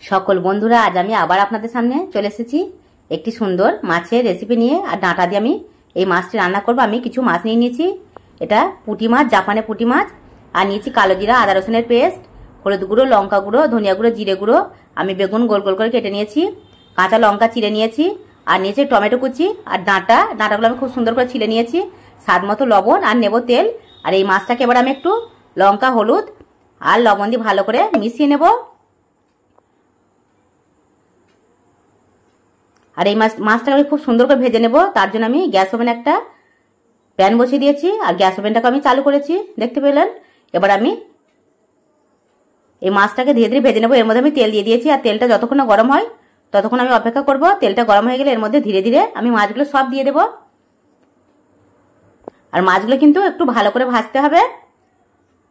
সকল বন্ধুরা, আজ আমি আবার আপনাদের সামনে চলে এসেছি একটি সুন্দর মাছের রেসিপি নিয়ে। আর ডাঁটা দিয়ে আমি এই মাছটি রান্না করব। আমি কিছু মাছ নিয়ে নিয়েছি। এটা পুঁটি মাছ, জাপানে পুঁটি মাছ। আর নিয়েছি কালো জিরা, আদা রসুনের পেস্ট, হলুদ গুঁড়ো, লঙ্কা গুঁড়ো, ধনিয়া গুঁড়ো, জিরে গুঁড়ো। আমি বেগুন গোল গোল করে কেটে নিয়েছি, কাঁচা লঙ্কা চিড়ে নিয়েছি, আর নিয়েছি টমেটো কুচি। আর ডাঁটাগুলো আমি খুব সুন্দর করে ছিলে নিয়েছি। স্বাদ মতো লবণ, আর নেব তেল। আর এই মাছটাকে এবার আমি একটু লঙ্কা, হলুদ আর লবণ দিয়ে ভালো করে মিশিয়ে নেব। আর এই মাছটাকে আমি খুব সুন্দর করে ভেজে নেব। তার জন্য আমি গ্যাস ওভেনে একটা প্যান বসিয়ে দিয়েছি, আর গ্যাস ওভেনটাকে আমি চালু করেছি, দেখতে পেলেন। এবার আমি এই মাছটাকে ধীরে ধীরে ভেজে নেব। এর মধ্যে আমি তেল দিয়ে দিয়েছি, আর তেলটা যতক্ষণ না গরম হয় ততক্ষণ আমি অপেক্ষা করব। তেলটা গরম হয়ে গেলে এর মধ্যে ধীরে ধীরে আমি মাছগুলো সব দিয়ে দেব। আর মাছগুলো কিন্তু একটু ভালো করে ভাজতে হবে।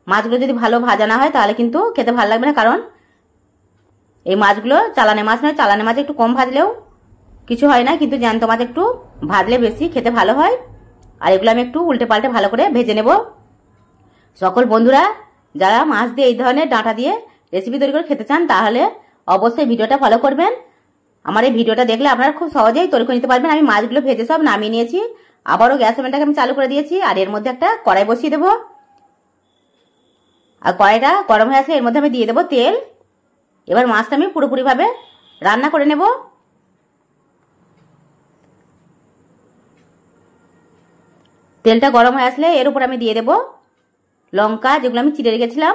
মাছগুলো যদি ভালো ভাজা না হয় তাহলে কিন্তু খেতে ভালো লাগবে না। কারণ এই মাছগুলো চালানে মাছ নয়, চালানে মাছ একটু কম ভাজলেও কিছু হয় না, কিন্তু জ্যান্ত মাছ একটু ভাজলে বেশি খেতে ভালো হয়। আর এগুলো আমি একটু উল্টে পাল্টে ভালো করে ভেজে নেব। সকল বন্ধুরা যারা মাছ দিয়ে এই ধরনের ডাঁটা দিয়ে রেসিপি তৈরি করে খেতে চান তাহলে অবশ্যই ভিডিওটা ফলো করবেন। আমার এই ভিডিওটা দেখলে আপনারা খুব সহজেই তৈরি করে নিতে পারবেন। আমি মাছগুলো ভেজে সব নামিয়ে নিয়েছি। আবারও গ্যাস ওভেনটাকে আমি চালু করে দিয়েছি, আর এর মধ্যে একটা কড়াই বসিয়ে দেবো। আর কড়াইটা গরম হয়ে আসলে এর মধ্যে আমি দিয়ে দেবো তেল। এবার মাছটা আমি পুরোপুরিভাবে রান্না করে নেব। তেলটা গরম হয়ে আসলে এর উপর আমি দিয়ে দেব লঙ্কা, যেগুলো আমি চিড়ে রেখেছিলাম।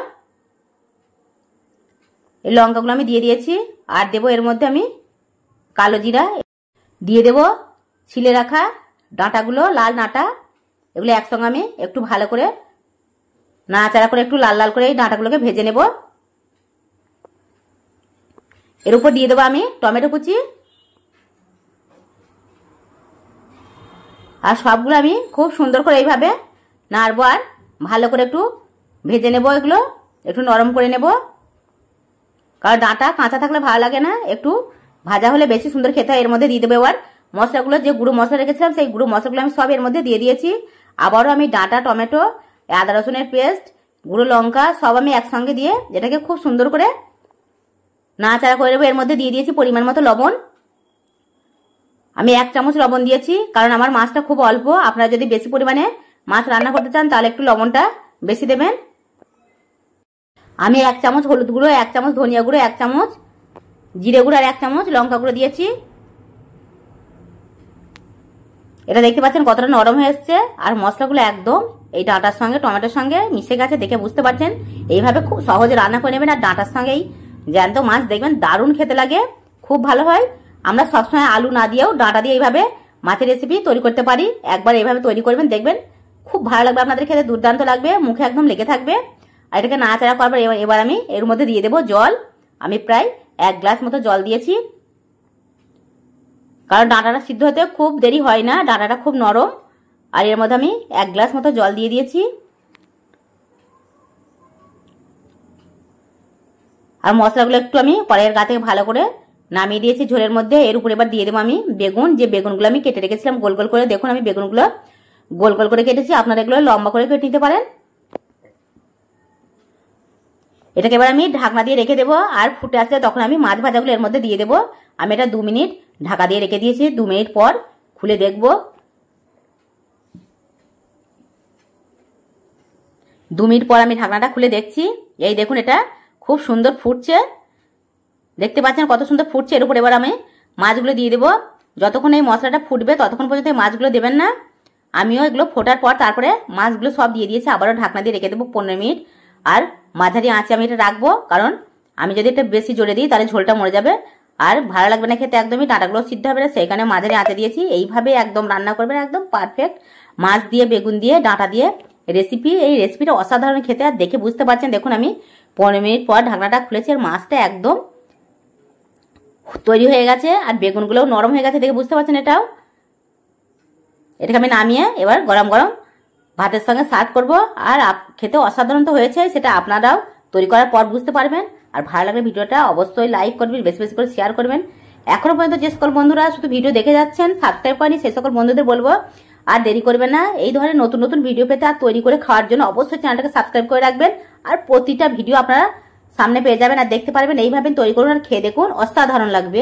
এই লঙ্কাগুলো আমি দিয়ে দিয়েছি। আর দেব এর মধ্যে আমি কালো জিরা, দিয়ে দেব ছিলে রাখা ডাঁটাগুলো, লাল ডাঁটা। এগুলো একসঙ্গে আমি একটু ভালো করে নাড়াচাড়া করে একটু লাল লাল করে এই ডাঁটাগুলোকে ভেজে নেব। এর উপর দিয়ে দেবো আমি টমেটো কুচি। আর সবগুলো আমি খুব সুন্দর করে এইভাবে নাড়বো, আর ভালো করে একটু ভেজে নেব। এগুলো একটু নরম করে নেব, কারণ ডাঁটা কাঁচা থাকলে ভালো লাগে না, একটু ভাজা হলে বেশি সুন্দর খেতে হয়। এর মধ্যে দিয়ে দেবো এবার মশলাগুলো, যে গুঁড়ো মশলা রেখেছিলাম সেই গুঁড়ো মশলাগুলো আমি সব এর মধ্যে দিয়ে দিয়েছি। আবারও আমি ডাঁটা, টমেটো, আদা রসুনের পেস্ট, গুঁড়ো লঙ্কা সব আমি একসঙ্গে দিয়ে এটাকে খুব সুন্দর করে নাড়াচাড়া করে নেবো। এর মধ্যে দিয়ে দিয়েছি পরিমাণ মতো লবণ। আমি 1 চামচ লবণ দিয়েছি, কারণ আমার মাছটা খুব অল্প। আপনারা যদি বেশি পরিমাণে মাছ রান্না করতে চান তাহলে একটু লবণটা বেশি দেবেন। আমি 1 চামচ হলুদ গুঁড়ো, 1 চামচ ধনিয়া গুঁড়ো, 1 চামচ জিরে গুঁড়ো, আর 1 চামচ লঙ্কা গুঁড়ো দিয়েছি। এটা দেখতে পাচ্ছেন কতটা নরম হয়ে এসছে। আর মশলাগুলো একদম এই ডাঁটার সঙ্গে, টমেটোর সঙ্গে মিশে গেছে, দেখে বুঝতে পারছেন। এইভাবে খুব সহজে রান্না করে নেবেন। আর ডাঁটার সঙ্গে এই জ্যান্ত মাছ দেখবেন দারুণ খেতে লাগে, খুব ভালো হয়। আমরা সবসময় আলু না দিয়েও ডাঁটা দিয়ে এইভাবে মাছের রেসিপি তৈরি করতে পারি। একবার এইভাবে তৈরি করবেন, দেখবেন খুব ভালো লাগবে আপনাদের খেতে, দুর্দান্ত লাগবে, মুখে একদম লেগে থাকবে। আর এটাকে নাড়াচাড়া করবার এবার আমি এর মধ্যে দিয়ে দেবো জল। আমি প্রায় 1 গ্লাস মতো জল দিয়েছি, কারণ ডাঁটাটা সিদ্ধ হতে খুব দেরি হয় না, ডাঁটাটা খুব নরম। আর এর মধ্যে আমি 1 গ্লাস মতো জল দিয়ে দিয়েছি। আর মশলাগুলো একটু আমি কড়াইয়ের গা থেকে ভালো করে নামিয়ে দিয়েছি ঝোলের মধ্যে। এর উপরে এবার দিয়ে দেবো আমি বেগুন, যে বেগুনগুলো আমি কেটে রেখেছিলাম গোল গোল করে। দেখুন আমি বেগুনগুলো গোল গোল করে কেটেছি, আপনারা এগুলো লম্বা করে কেটে নিতে পারেন। এটাকে এবার আমি ঢাকনা দিয়ে রেখে দেবো। আর ফুটে আসলে তখন আমি মাছ ভাজাগুলো এর মধ্যে দিয়ে দেবো। আমি এটা 2 মিনিট ঢাকা দিয়ে রেখে দিয়েছি। 2 মিনিট পর খুলে দেখবো। 2 মিনিট পর আমি ঢাকনাটা খুলে দেখছি। এই দেখুন এটা খুব সুন্দর ফুটছে, দেখতে পাচ্ছেন কত সুন্দর ফুটছে। এর উপর এবার আমি মাছগুলো দিয়ে দেবো। যতক্ষণ এই মশলাটা ফুটবে ততক্ষণ পর্যন্ত এই মাছগুলো দেবেন না। আমিও এগুলো ফোটার পর তারপরে মাছগুলো সব দিয়ে দিয়েছি। আবারও ঢাকনা দিয়ে রেখে দেবো 15 মিনিট। আর মাঝারি আঁচে আমি এটা রাখবো, কারণ আমি যদি এটা বেশি জোরে দিই তাহলে ঝোলটা মরে যাবে, আর ভালো লাগবে না খেতে, একদমই ডাঁটাগুলো সিদ্ধ হবে না। সেইখানে মাঝারি আঁচে দিয়েছি। এইভাবে একদম রান্না করবেন, একদম পারফেক্ট মাছ দিয়ে, বেগুন দিয়ে, ডাঁটা দিয়ে রেসিপি। এই রেসিপিটা অসাধারণ খেতে, আর দেখে বুঝতে পারছেন। দেখুন আমি 15 মিনিট পর ঢাকনাটা খুলেছি, আর মাছটা একদম তৈরি হয়ে গেছে, আর বেগুনগুলোও নরম হয়ে গেছে, দেখে বুঝতে পারছেন। এটাকে আমি নামিয়ে এবার গরম গরম ভাতের সঙ্গে সার্ভ করবো। আর খেতে অসাধারণ তো হয়েছে, সেটা আপনারাও তৈরি করার পর বুঝতে পারবেন। আর ভালো লাগলে ভিডিওটা অবশ্যই লাইক করবেন, বেশি বেশি করে শেয়ার করবেন। এখনো পর্যন্ত যে সকল বন্ধুরা শুধু ভিডিও দেখে যাচ্ছেন, সাবস্ক্রাইব করেনি, সেই সকল বন্ধুদের বলবো আর দেরি করবেন না। এই ধরনের নতুন নতুন ভিডিও পেতে আর তৈরি করে খাওয়ার জন্য অবশ্যই চ্যানেলটাকে সাবস্ক্রাইব করে রাখবেন। আর প্রতিটা ভিডিও আপনারা সামনে পেয়ে যাবেন আর দেখতে পারবেন। এইভাবে তৈরি করুন আর খেয়ে দেখুন, অসাধারণ লাগবে।